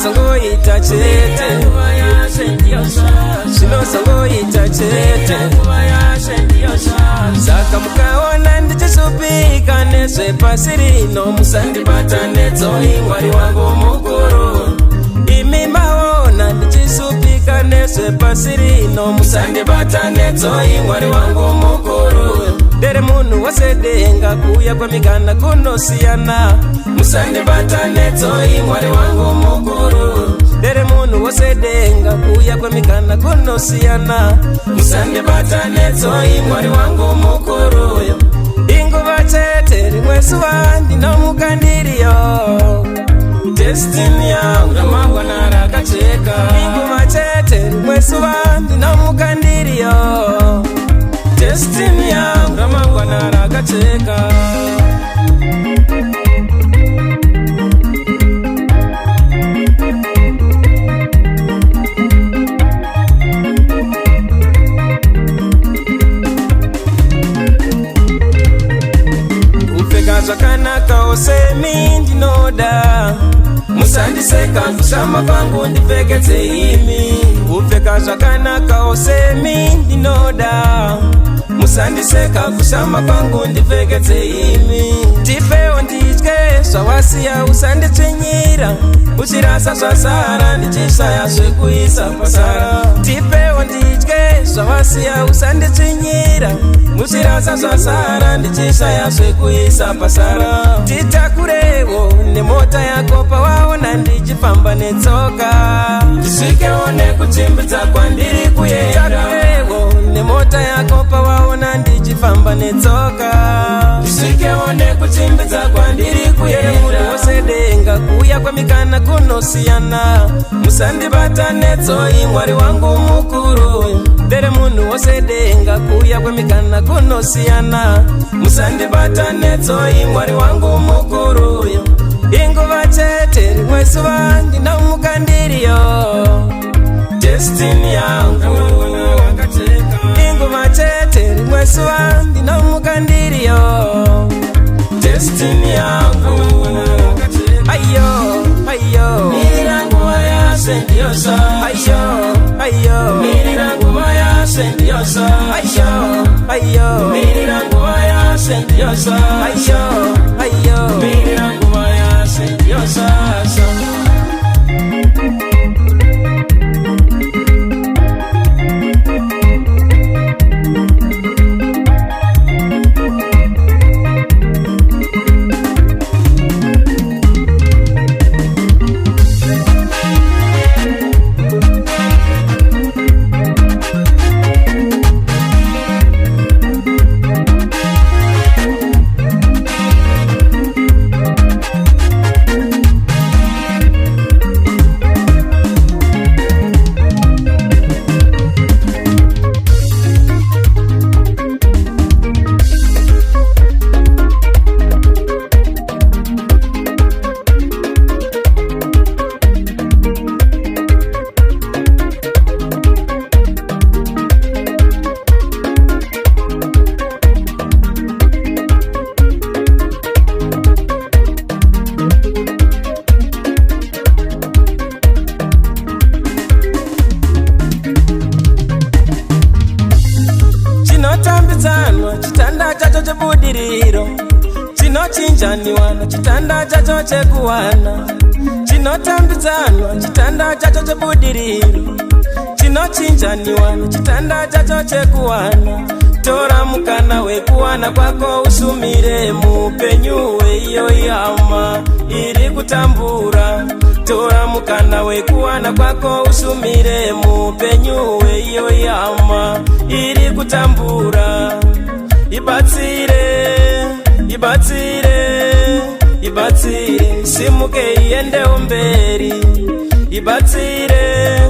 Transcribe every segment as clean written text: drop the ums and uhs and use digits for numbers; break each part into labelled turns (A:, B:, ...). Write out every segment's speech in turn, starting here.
A: Chinosangoita chete Chinosangoita chete Saka mukaona ndichisupika nezve pasi rino musandibata nedzoi Mwari wangu mukuru imi maona ndichisupika nezve pasi rino musandibata nedzoi Mwari wangu mukuru Dere munhu wose denga kuya kwamigana kunosiyana musandibata nedzoi Mwari wangu mukuru Dere munhu wose denga kuya kwamigana kunosiyana musandibata nedzoi Mwari wangu mukuru Inguva chete rimwe zuva ndinomuka ndiriyo Destiny yangu ramangwana rakacheka Inguva chete rimwe zuva ndinomuka ndiriyo Destiny yangu ramangwana rakacheka Upfeka zvakanaka osemi ndinoda musandiseka kushama pangu ndipfeketse imi Upfeka zvakanaka osemi ndinoda musandiseka kushama pangu ndipfeketse imi Ndifewo nditye zvawasiya usanditsvinyira uchirasa zvasara ndichishaya zvekuisa pasara Ndifewo nditye zvawasiya usanditsvinyira uchirasa zvasara ndichishaya zvekuisa pasara Nditakurewo nemota yako pawaona ndichifamba netsoka Ndisvikewo nekuchimbidza kwandiri kuenda Nditakurewo nemota yako pawaona ndichifamba netsoka Ndisvikewo nekuchimbidza kwandiri kuenda Munhu wose denga kuya kwamigana kunosiyana musandibata nedzoi Mwari wangu mukuru Dere munhu wose denga kuya kwamigana kunosiyana musandibata nedzoi Mwari wangu mukuru Inguva chete rimwe zuva ndinomuka ndiriyo Destiny yangu Inguva chete rimwe zuva ndinomuka ndiriyo Destiny yangu Ayo, ayo Mirira nguva yase ndiyosa Ayo, ayo Mirira nguva yase ndiyosa Ayo, ayo Mirira nguva yase ndiyosa Ayo, ayo Mirira nguva yase ndiyosa Chinotambidzanwa chitanda chacho chebudiriro Chinochinjaniwana chitanda chacho chekuwana Chinotambidzanwa chitanda chacho chebudiriro Chinochinjaniwana chitanda chacho chekuwana Tora mukana wekuwana kwako usumire mupenyu weiyo yama iri kutambura Tora mukana wekuwana kwako usumire mupenyu weiyo yama iri kutambura Ibatsire, ibatsire, ibatsire Simuke iendewo mberi Ibatsire,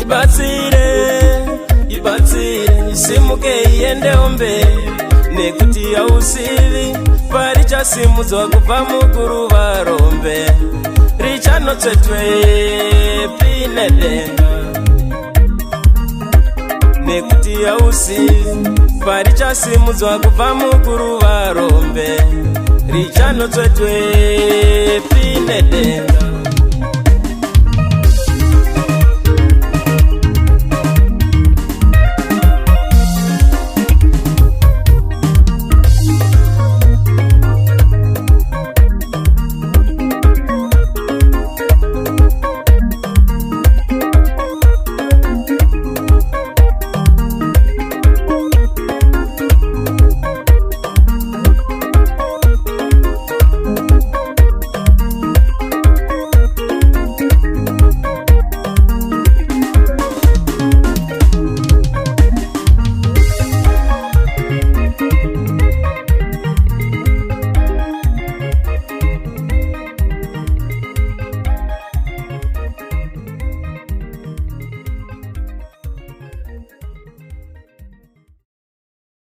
A: ibatsire, ibatsire Simuke iendewo mberi Nekuti hausivi parichasimudzwa kubva muguruva rombe Richanotsvetwe pinedenga Nekuti hausivi parichasimudzwa kubva muguruva rombe Richanotsvetwe pine